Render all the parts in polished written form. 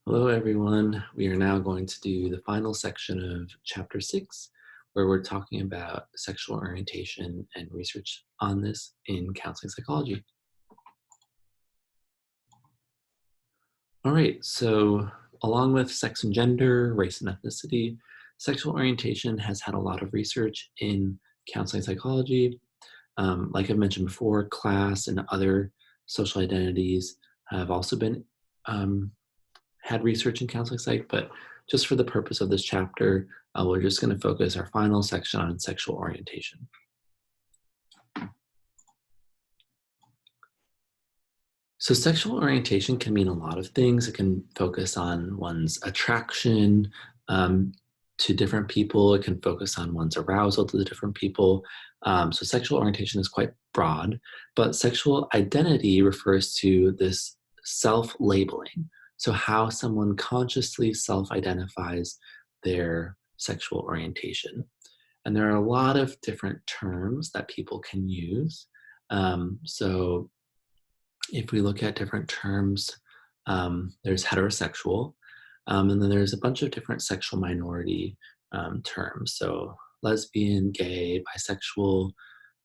Hello, everyone. We are now going to do the final section of Chapter 6, where we're talking about sexual orientation and research on this in counseling psychology. All right, so along with sex and gender, race and ethnicity, sexual orientation has had a lot of research in counseling psychology. Like I mentioned before, class and other social identities have also been um, had research in counseling psych, but just for the purpose of this chapter, we're just going to focus our final section on sexual orientation. So sexual orientation can mean a lot of things. It can focus on one's attraction um, to different people. It can focus on one's arousal to the different people. So sexual orientation is quite broad, but sexual identity refers to this self-labeling. So how someone consciously self-identifies their sexual orientation. And there are a lot of different terms that people can use. So if we look at different terms, there's heterosexual, and then there's a bunch of different sexual minority terms. So lesbian, gay, bisexual,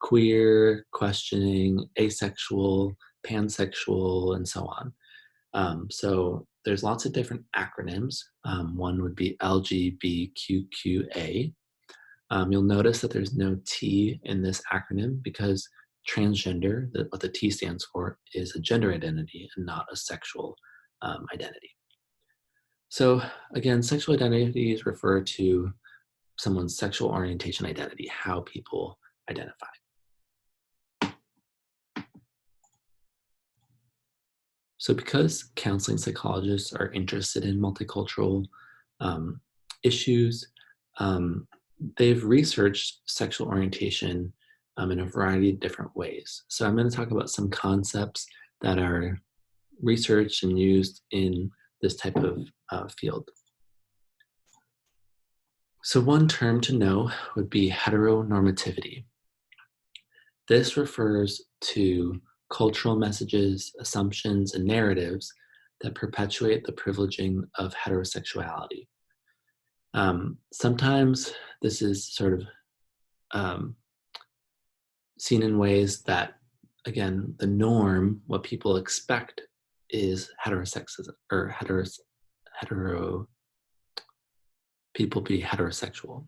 queer, questioning, asexual, pansexual, and so on. So there's lots of different acronyms. One would be LGBTQA. You'll notice that there's no T in this acronym because transgender, what the T stands for, is a gender identity and not a sexual identity. So again, sexual identities refer to someone's sexual orientation identity, how people identify. So because counseling psychologists are interested in multicultural um, issues, um, they've researched sexual orientation in a variety of different ways. So I'm going to talk about some concepts that are researched and used in this type of field. So one term to know would be heteronormativity. This refers to cultural messages, assumptions, and narratives that perpetuate the privileging of heterosexuality. Sometimes this is sort of um, seen in ways that, again, the norm, what people expect, is heterosexism or hetero people be heterosexual.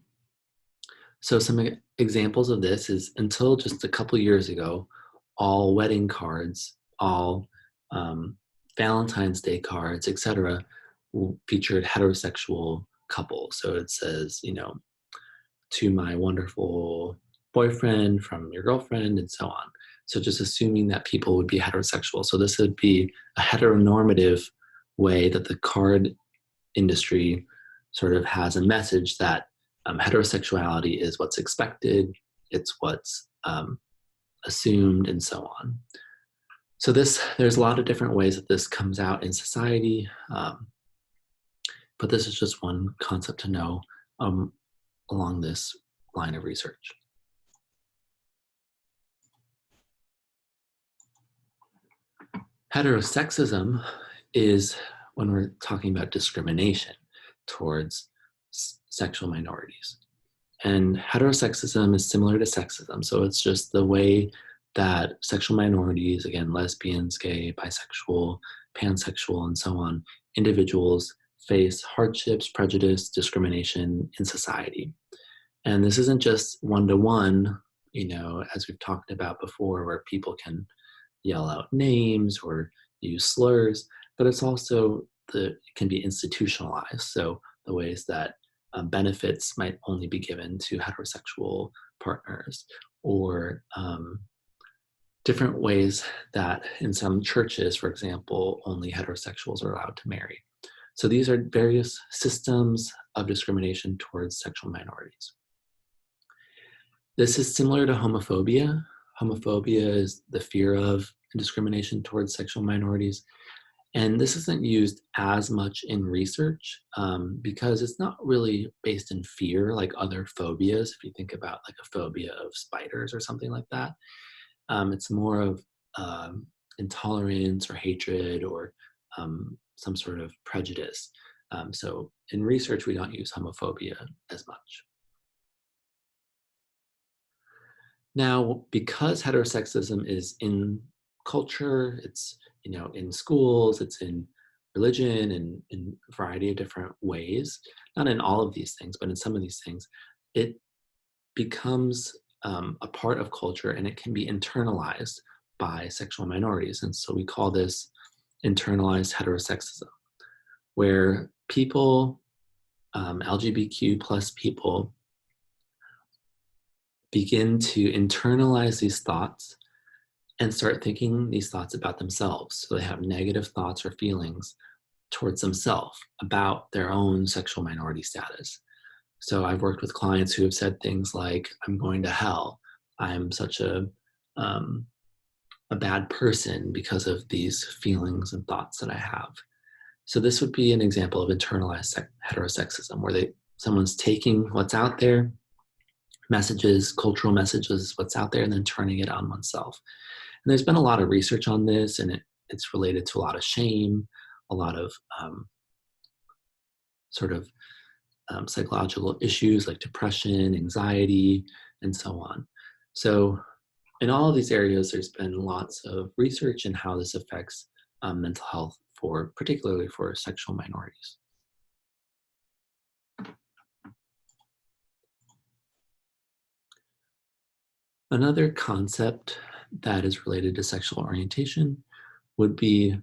So some examples of this is until just a couple years ago, all wedding cards, all um, Valentine's Day cards, etc., featured heterosexual couples. So it says, to my wonderful boyfriend from your girlfriend, and so on. So just assuming that people would be heterosexual. So this would be a heteronormative way that the card industry sort of has a message that heterosexuality is what's expected, it's what's assumed, and so on. So there's a lot of different ways that this comes out in society, but this is just one concept to know along this line of research. Heterosexism is when we're talking about discrimination towards sexual minorities. And heterosexism is similar to sexism. So it's just the way that sexual minorities, again, lesbians, gay, bisexual, pansexual, and so on, individuals face hardships, prejudice, discrimination in society. And this isn't just one-to-one, as we've talked about before, where people can yell out names or use slurs, but it's also it can be institutionalized. So the ways that benefits might only be given to heterosexual partners, or different ways that in some churches, for example, only heterosexuals are allowed to marry. So these are various systems of discrimination towards sexual minorities. This is similar to homophobia. Homophobia is the fear of discrimination towards sexual minorities. And this isn't used as much in research because it's not really based in fear like other phobias. If you think about like a phobia of spiders or something like that, it's more of intolerance or hatred or some sort of prejudice. So in research, we don't use homophobia as much. Now, because heterosexism is in culture, it's in schools, it's in religion, and in a variety of different ways, not in all of these things, but in some of these things, it becomes a part of culture, and it can be internalized by sexual minorities. And so we call this internalized heterosexism, where people, LGBTQ plus people, begin to internalize these thoughts and start thinking these thoughts about themselves. So they have negative thoughts or feelings towards themselves about their own sexual minority status. So I've worked with clients who have said things like, I'm going to hell. I'm such a bad person because of these feelings and thoughts that I have. So this would be an example of internalized heterosexism, where someone's taking what's out there, messages, cultural messages, what's out there, and then turning it on oneself. And there's been a lot of research on this, and it's related to a lot of shame, a lot of psychological issues like depression, anxiety, and so on. So in all of these areas, there's been lots of research in how this affects mental health, particularly for sexual minorities. Another concept that is related to sexual orientation would be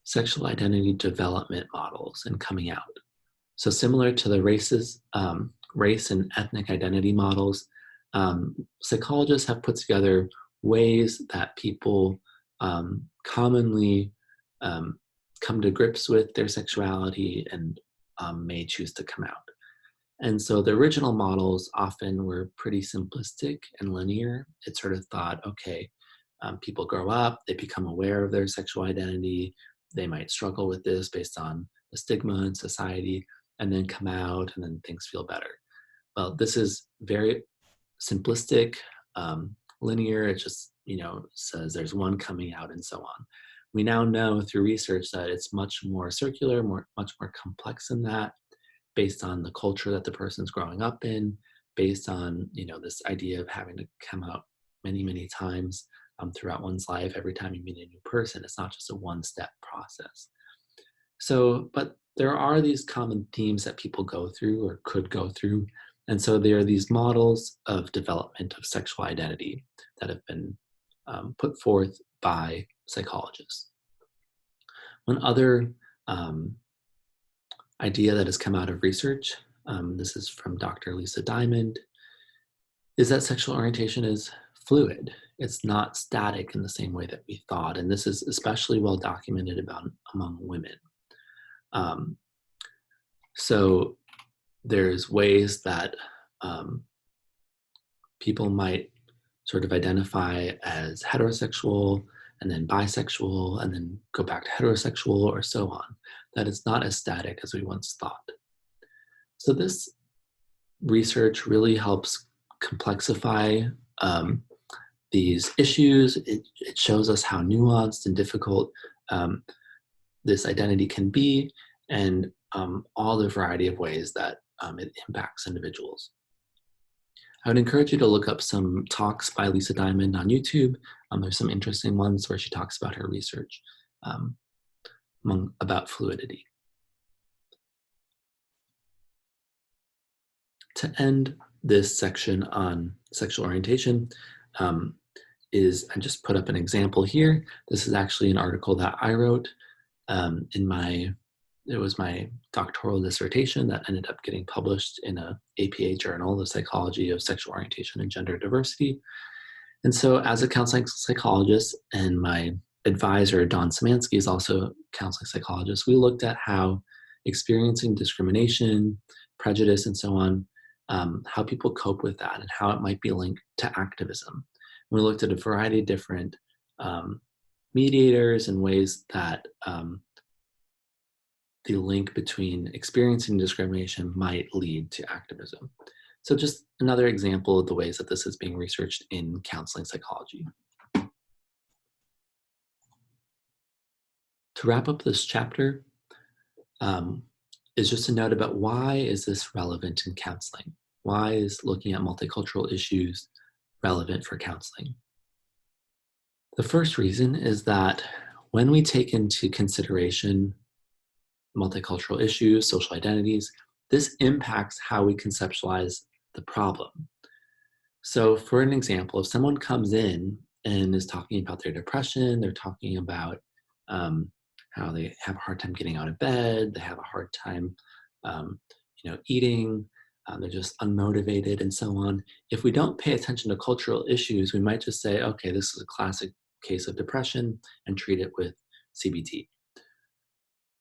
sexual identity development models and coming out. So similar to the race and ethnic identity models, psychologists have put together ways that people commonly come to grips with their sexuality and may choose to come out. And so the original models often were pretty simplistic and linear. It sort of thought, okay, people grow up, they become aware of their sexual identity, they might struggle with this based on the stigma in society, and then come out, and then things feel better. Well, this is very simplistic, linear. It just says there's one coming out and so on. We now know through research that it's much more circular, much more complex than that, based on the culture that the person's growing up in, based on this idea of having to come out many, many times throughout one's life. Every time you meet a new person, it's not just a one-step process. So, but there are these common themes that people go through or could go through. And so there are these models of development of sexual identity that have been put forth by psychologists. One other idea that has come out of research, this is from Dr. Lisa Diamond, is that sexual orientation is fluid. It's not static in the same way that we thought. And this is especially well documented among women. So there's ways that people might sort of identify as heterosexual and then bisexual and then go back to heterosexual or so on. That is not as static as we once thought. So this research really helps complexify these issues. It shows us how nuanced and difficult this identity can be, and all the variety of ways that it impacts individuals. I would encourage you to look up some talks by Lisa Diamond on YouTube. There's some interesting ones where she talks about her research about fluidity. To end this section on sexual orientation, I just put up an example here. This is actually an article that I wrote it was my doctoral dissertation that ended up getting published in a APA journal, The Psychology of Sexual Orientation and Gender Diversity. And so as a counseling psychologist, and my advisor, Dawn Szymanski, is also a counseling psychologist, we looked at how experiencing discrimination, prejudice, and so on, how people cope with that and how it might be linked to activism. We looked at a variety of different mediators and ways that the link between experiencing discrimination might lead to activism. So just another example of the ways that this is being researched in counseling psychology. To wrap up this chapter, um, is just a note about why is this relevant in counseling? Why is looking at multicultural issues relevant for counseling? The first reason is that when we take into consideration multicultural issues, social identities, this impacts how we conceptualize the problem. So, for an example, if someone comes in and is talking about their depression, they're talking about how they have a hard time getting out of bed, they have a hard time, um, eating, they're just unmotivated, and so on. If we don't pay attention to cultural issues, we might just say, "Okay, this is a classic case of depression," and treat it with CBT.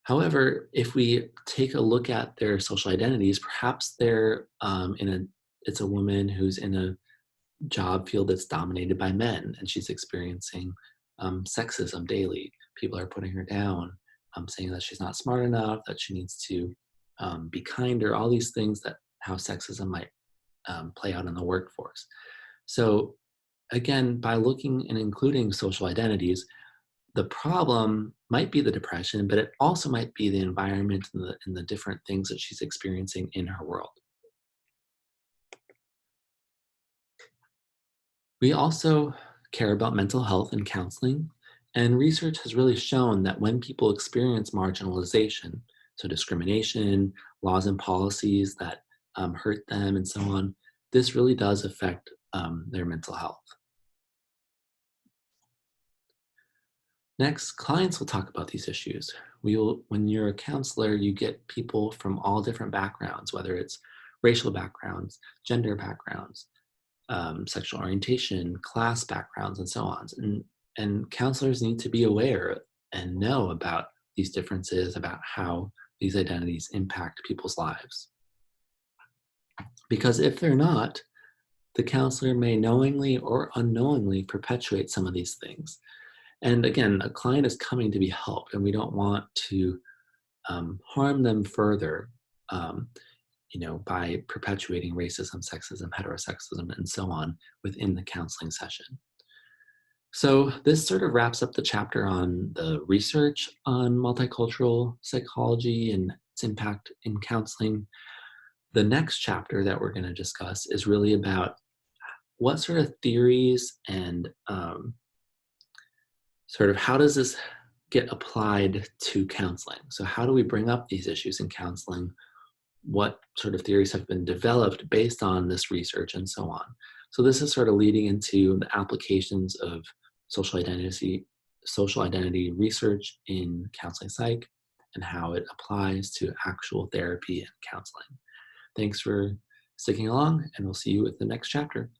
However, if we take a look at their social identities, perhaps they're it's a woman who's in a job field that's dominated by men, and she's experiencing sexism daily. People are putting her down, saying that she's not smart enough, that she needs to be kinder, all these things that how sexism might play out in the workforce. So again, by looking and including social identities, the problem might be the depression, but it also might be the environment and the different things that she's experiencing in her world. We also care about mental health and counseling, and research has really shown that when people experience marginalization, so discrimination, laws and policies that hurt them, and so on, this really does affect their mental health. Next, clients will talk about these issues. When you're a counselor, you get people from all different backgrounds, whether it's racial backgrounds, gender backgrounds, sexual orientation, class backgrounds, and so on. And counselors need to be aware and know about these differences, about how these identities impact people's lives. Because if they're not, the counselor may knowingly or unknowingly perpetuate some of these things. And again, a client is coming to be helped, and we don't want to harm them further, um, by perpetuating racism, sexism, heterosexism, and so on within the counseling session. So this sort of wraps up the chapter on the research on multicultural psychology and its impact in counseling. The next chapter that we're going to discuss is really about what sort of theories and sort of how does this get applied to counseling? So how do we bring up these issues in counseling? What sort of theories have been developed based on this research and so on? So this is sort of leading into the applications of social identity research in counseling psych and how it applies to actual therapy and counseling. Thanks for sticking along, and we'll see you at the next chapter.